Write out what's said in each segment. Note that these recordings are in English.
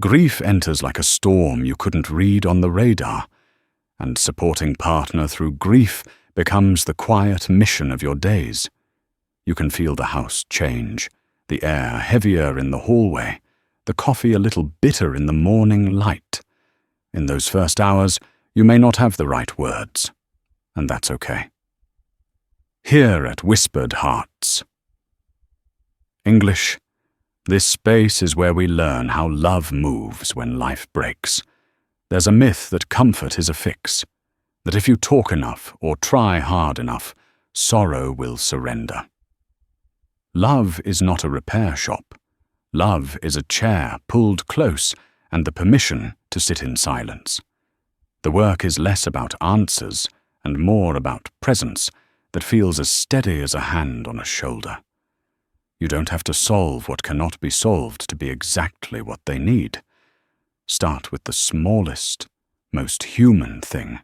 Grief enters like a storm you couldn't read on the radar, and supporting partner through grief becomes the quiet mission of your days. You can feel the house change, the air heavier in the hallway, the coffee a little bitter in the morning light. In those first hours, you may not have the right words, and that's okay. Here at Whispered Hearts. English. This space is where we learn how love moves when life breaks. There's a myth that comfort is a fix, that if you talk enough or try hard enough, sorrow will surrender. Love is not a repair shop. Love is a chair pulled close and the permission to sit in silence. The work is less about answers and more about presence that feels as steady as a hand on a shoulder. You don't have to solve what cannot be solved to be exactly what they need. Start with the smallest, most human thing,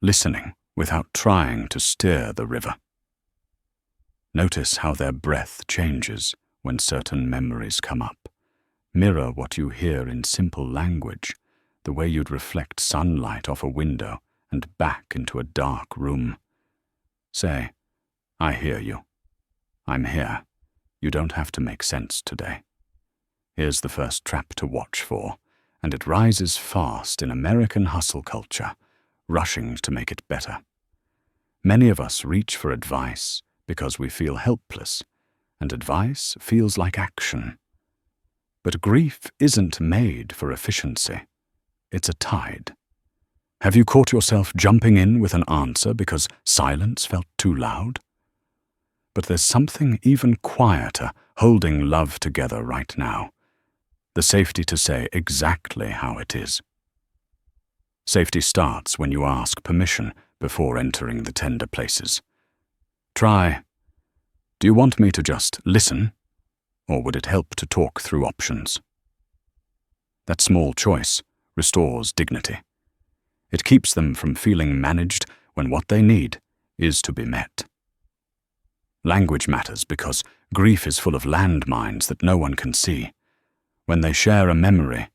listening without trying to steer the river. Notice how their breath changes when certain memories come up. Mirror what you hear in simple language, the way you'd reflect sunlight off a window and back into a dark room. Say, I hear you. I'm here. You don't have to make sense today. Here's the first trap to watch for, and it rises fast in American hustle culture, rushing to make it better. Many of us reach for advice because we feel helpless, and advice feels like action. But grief isn't made for efficiency. It's a tide. Have you caught yourself jumping in with an answer because silence felt too loud? But there's something even quieter holding love together right now. The safety to say exactly how it is. Safety starts when you ask permission before entering the tender places. Try, do you want me to just listen, or would it help to talk through options? That small choice restores dignity. It keeps them from feeling managed when what they need is to be met. Language matters because grief is full of landmines that no one can see. When they share a memory,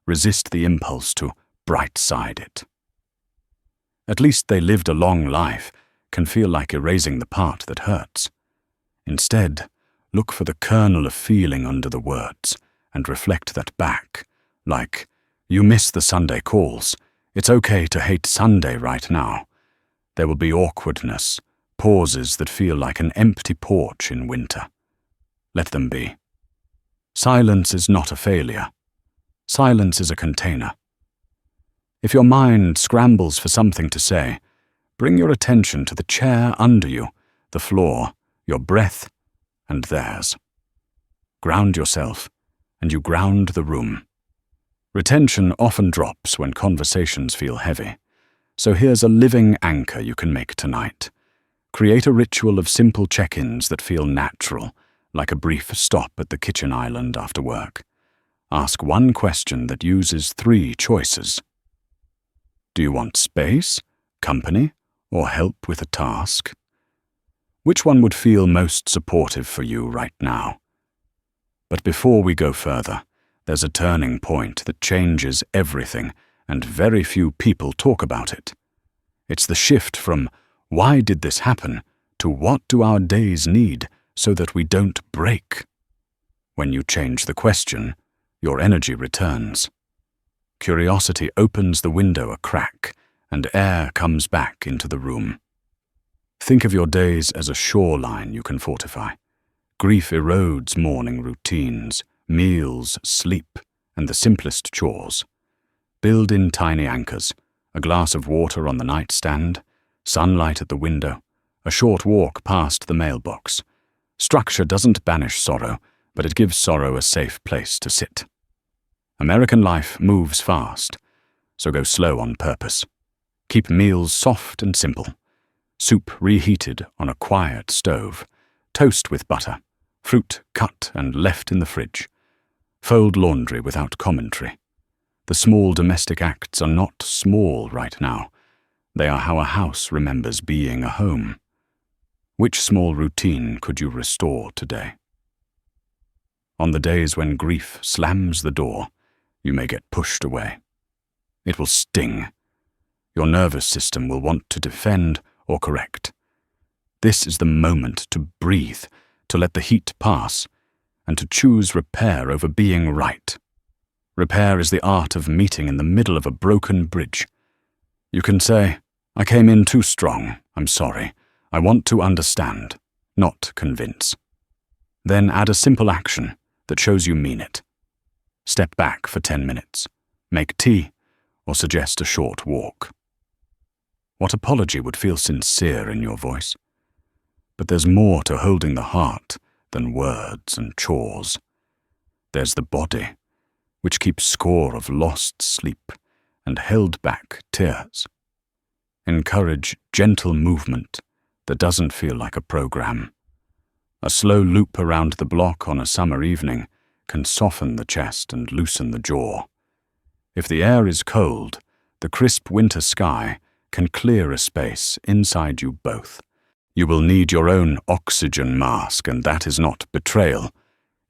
resist the impulse to bright-side it. At least they lived a long life, can feel like erasing the part that hurts. Instead, look for the kernel of feeling under the words and reflect that back, like, you miss the Sunday calls. It's okay to hate Sunday right now. There will be awkwardness, pauses that feel like an empty porch in winter. Let them be. Silence is not a failure. Silence is a container. If your mind scrambles for something to say, bring your attention to the chair under you, the floor, your breath, and theirs. Ground yourself, and you ground the room. Retention often drops when conversations feel heavy, so here's a living anchor you can make tonight. Create a ritual of simple check-ins that feel natural, like a brief stop at the kitchen island after work. Ask one question that uses 3 choices. Do you want space, company, or help with a task? Which one would feel most supportive for you right now? But before we go further, there's a turning point that changes everything, and very few people talk about it. It's the shift from, why did this happen, to what do our days need so that we don't break? When you change the question, your energy returns. Curiosity opens the window a crack, and air comes back into the room. Think of your days as a shoreline you can fortify. Grief erodes morning routines, meals, sleep, and the simplest chores. Build in tiny anchors, a glass of water on the nightstand, sunlight at the window, a short walk past the mailbox. Structure doesn't banish sorrow, but it gives sorrow a safe place to sit. American life moves fast, so go slow on purpose. Keep meals soft and simple. Soup reheated on a quiet stove. Toast with butter. Fruit cut and left in the fridge. Fold laundry without commentary. The small domestic acts are not small right now. They are how a house remembers being a home. Which small routine could you restore today? On the days when grief slams the door, you may get pushed away. It will sting. Your nervous system will want to defend or correct. This is the moment to breathe, to let the heat pass, and to choose repair over being right. Repair is the art of meeting in the middle of a broken bridge. You can say, "I came in too strong, I'm sorry. I want to understand, not convince." Then add a simple action that shows you mean it. Step back for 10 minutes, make tea, or suggest a short walk. What apology would feel sincere in your voice? But there's more to holding the heart than words and chores. There's the body, which keeps score of lost sleep and held back tears. Encourage gentle movement that doesn't feel like a program. A slow loop around the block on a summer evening can soften the chest and loosen the jaw. If the air is cold, the crisp winter sky can clear a space inside you both. You will need your own oxygen mask, and that is not betrayal.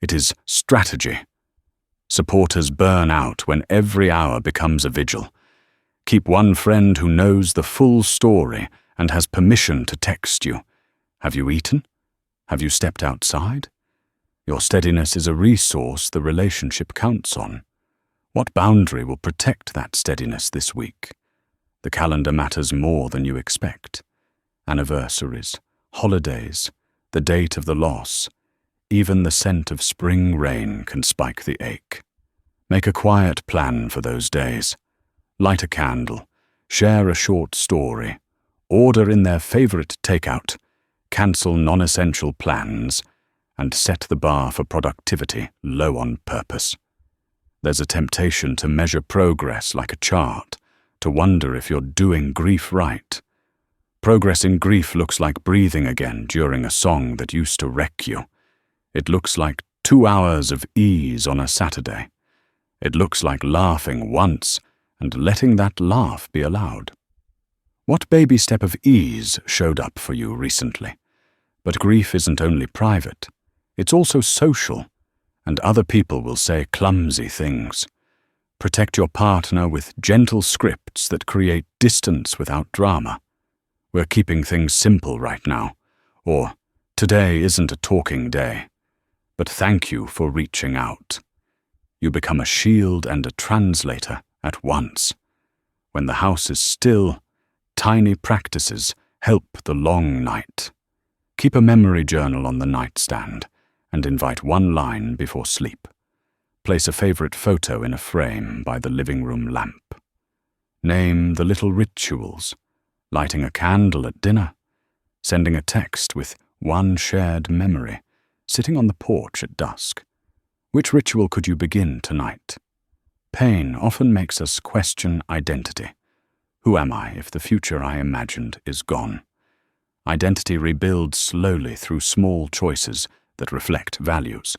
It is strategy. Supporters burn out when every hour becomes a vigil. Keep one friend who knows the full story and has permission to text you. Have you eaten? Have you stepped outside? Your steadiness is a resource the relationship counts on. What boundary will protect that steadiness this week? The calendar matters more than you expect. Anniversaries, holidays, the date of the loss, even the scent of spring rain can spike the ache. Make a quiet plan for those days. Light a candle, share a short story, order in their favorite takeout, cancel non-essential plans, and set the bar for productivity low on purpose. There's a temptation to measure progress like a chart, to wonder if you're doing grief right. Progress in grief looks like breathing again during a song that used to wreck you. It looks like 2 hours of ease on a Saturday. It looks like laughing once and letting that laugh be allowed. What baby step of ease showed up for you recently? But grief isn't only private. It's also social, and other people will say clumsy things. Protect your partner with gentle scripts that create distance without drama. "We're keeping things simple right now," or "Today isn't a talking day, but thank you for reaching out." You become a shield and a translator at once. When the house is still, tiny practices help the long night. Keep a memory journal on the nightstand and invite one line before sleep. Place a favorite photo in a frame by the living room lamp. Name the little rituals: lighting a candle at dinner, sending a text with one shared memory, sitting on the porch at dusk. Which ritual could you begin tonight? Pain often makes us question identity. Who am I if the future I imagined is gone? Identity rebuilds slowly through small choices that reflect values.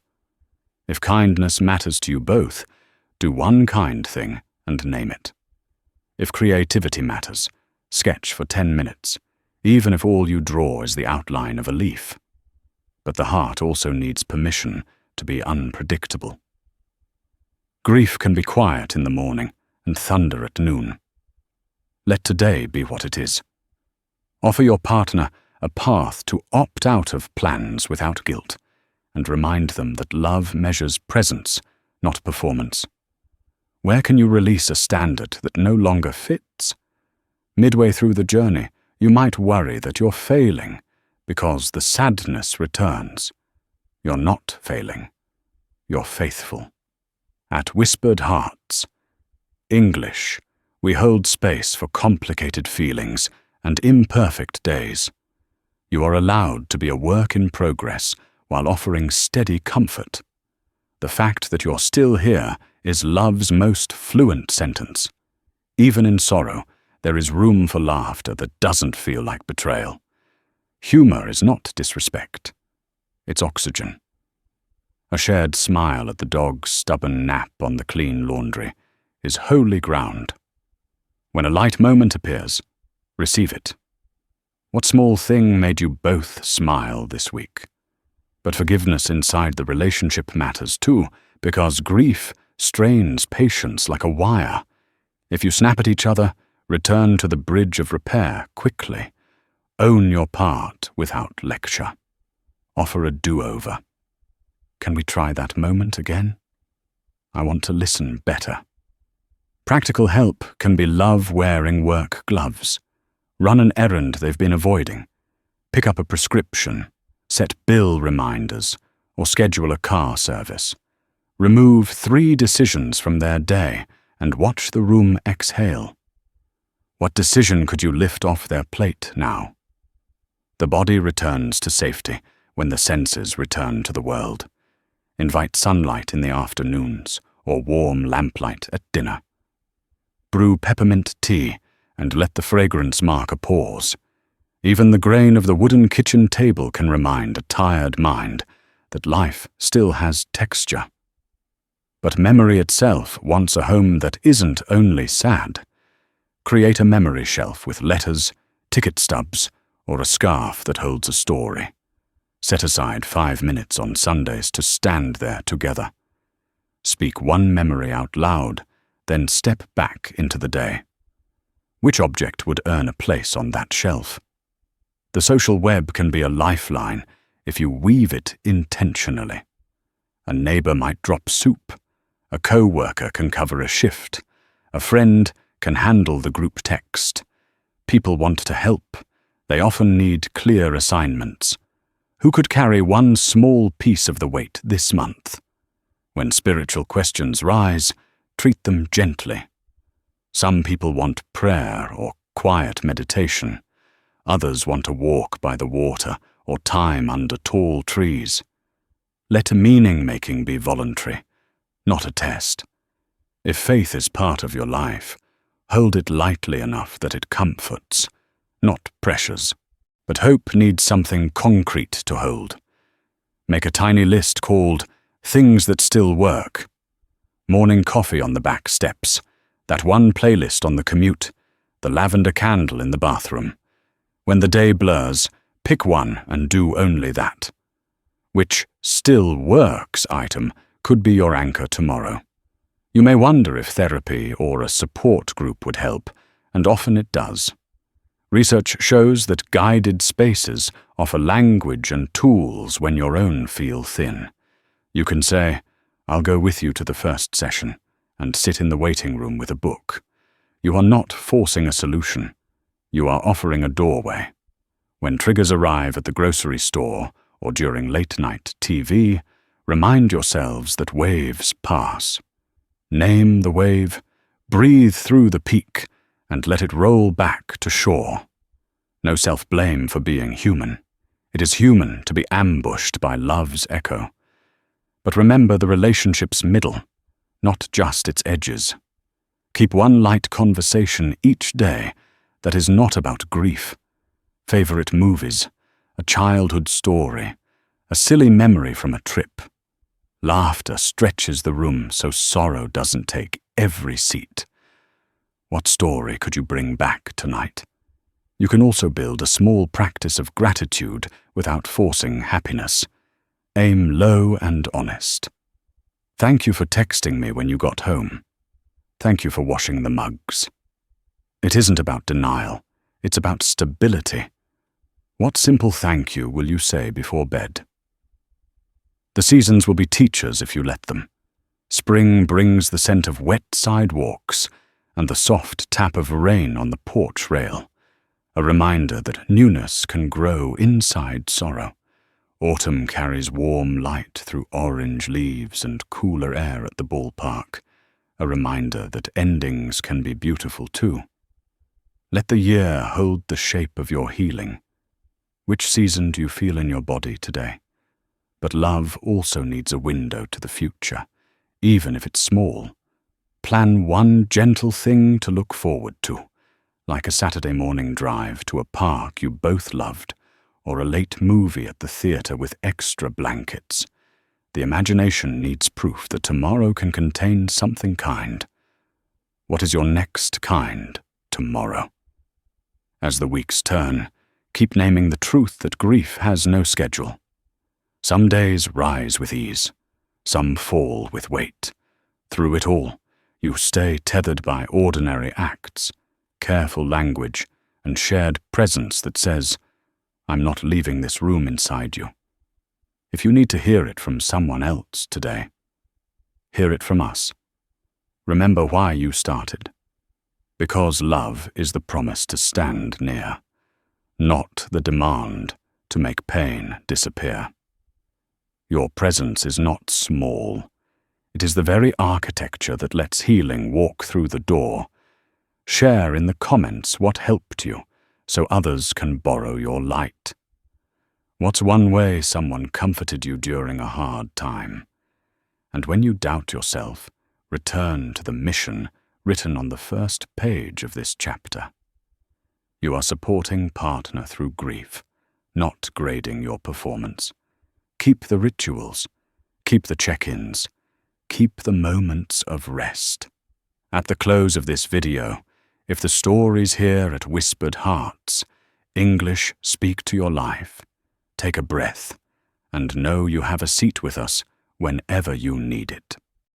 If kindness matters to you both, do one kind thing and name it. If creativity matters, sketch for 10 minutes, even if all you draw is the outline of a leaf. But the heart also needs permission to be unpredictable. Grief can be quiet in the morning and thunder at noon. Let today be what it is. Offer your partner a path to opt out of plans without guilt, and remind them that love measures presence, not performance. Where can you release a standard that no longer fits? Midway through the journey, you might worry that you're failing because the sadness returns. You're not failing. You're faithful. At Whispered Hearts, English, we hold space for complicated feelings and imperfect days. You are allowed to be a work in progress while offering steady comfort. The fact that you're still here is love's most fluent sentence. Even in sorrow, there is room for laughter that doesn't feel like betrayal. Humor is not disrespect. It's oxygen. A shared smile at the dog's stubborn nap on the clean laundry is holy ground. When a light moment appears, receive it. What small thing made you both smile this week? But forgiveness inside the relationship matters too, because grief strains patience like a wire. If you snap at each other, return to the bridge of repair quickly. Own your part without lecture. Offer a do-over. Can we try that moment again? I want to listen better. Practical help can be love wearing work gloves. Run an errand they've been avoiding. Pick up a prescription. Set bill reminders, or schedule a car service. Remove 3 decisions from their day and watch the room exhale. What decision could you lift off their plate now? The body returns to safety when the senses return to the world. Invite sunlight in the afternoons or warm lamplight at dinner. Brew peppermint tea and let the fragrance mark a pause. Even the grain of the wooden kitchen table can remind a tired mind that life still has texture. But memory itself wants a home that isn't only sad. Create a memory shelf with letters, ticket stubs, or a scarf that holds a story. Set aside 5 minutes on Sundays to stand there together. Speak one memory out loud, then step back into the day. Which object would earn a place on that shelf? The social web can be a lifeline if you weave it intentionally. A neighbor might drop soup. A co-worker can cover a shift. A friend can handle the group text. People want to help. They often need clear assignments. Who could carry one small piece of the weight this month? When spiritual questions rise, treat them gently. Some people want prayer or quiet meditation. Others want a walk by the water or time under tall trees. Let meaning-making be voluntary, not a test. If faith is part of your life, hold it lightly enough that it comforts, not pressures. But hope needs something concrete to hold. Make a tiny list called Things That Still Work. Morning coffee on the back steps, that one playlist on the commute, the lavender candle in the bathroom. When the day blurs, pick one and do only that. Which still works item could be your anchor tomorrow. You may wonder if therapy or a support group would help, and often it does. Research shows that guided spaces offer language and tools when your own feel thin. You can say, "I'll go with you to the first session," and sit in the waiting room with a book. You are not forcing a solution. You are offering a doorway. When triggers arrive at the grocery store or during late-night TV, remind yourselves that waves pass. Name the wave, breathe through the peak, and let it roll back to shore. No self-blame for being human. It is human to be ambushed by love's echo. But remember the relationship's middle, not just its edges. Keep one light conversation each day that is not about grief. Favorite movies, a childhood story, a silly memory from a trip. Laughter stretches the room so sorrow doesn't take every seat. What story could you bring back tonight? You can also build a small practice of gratitude without forcing happiness. Aim low and honest. Thank you for texting me when you got home. Thank you for washing the mugs. It isn't about denial, it's about stability. What simple thank you will you say before bed? The seasons will be teachers if you let them. Spring brings the scent of wet sidewalks and the soft tap of rain on the porch rail, a reminder that newness can grow inside sorrow. Autumn carries warm light through orange leaves and cooler air at the ballpark, a reminder that endings can be beautiful too. Let the year hold the shape of your healing. Which season do you feel in your body today? But love also needs a window to the future, even if it's small. Plan one gentle thing to look forward to, like a Saturday morning drive to a park you both loved, or a late movie at the theater with extra blankets. The imagination needs proof that tomorrow can contain something kind. What is your next kind tomorrow? As the weeks turn, keep naming the truth that grief has no schedule. Some days rise with ease, some fall with weight. Through it all, you stay tethered by ordinary acts, careful language, and shared presence that says, "I'm not leaving this room inside you." If you need to hear it from someone else today, hear it from us. Remember why you started. Because love is the promise to stand near, not the demand to make pain disappear. Your presence is not small. It is the very architecture that lets healing walk through the door. Share in the comments what helped you, so others can borrow your light. What's one way someone comforted you during a hard time? And when you doubt yourself, return to the mission written on the first page of this chapter. You are supporting partner through grief, not grading your performance. Keep the rituals, keep the check-ins, keep the moments of rest. At the close of this video, if the stories here at Whispered Hearts, English speak to your life, take a breath and know you have a seat with us whenever you need it.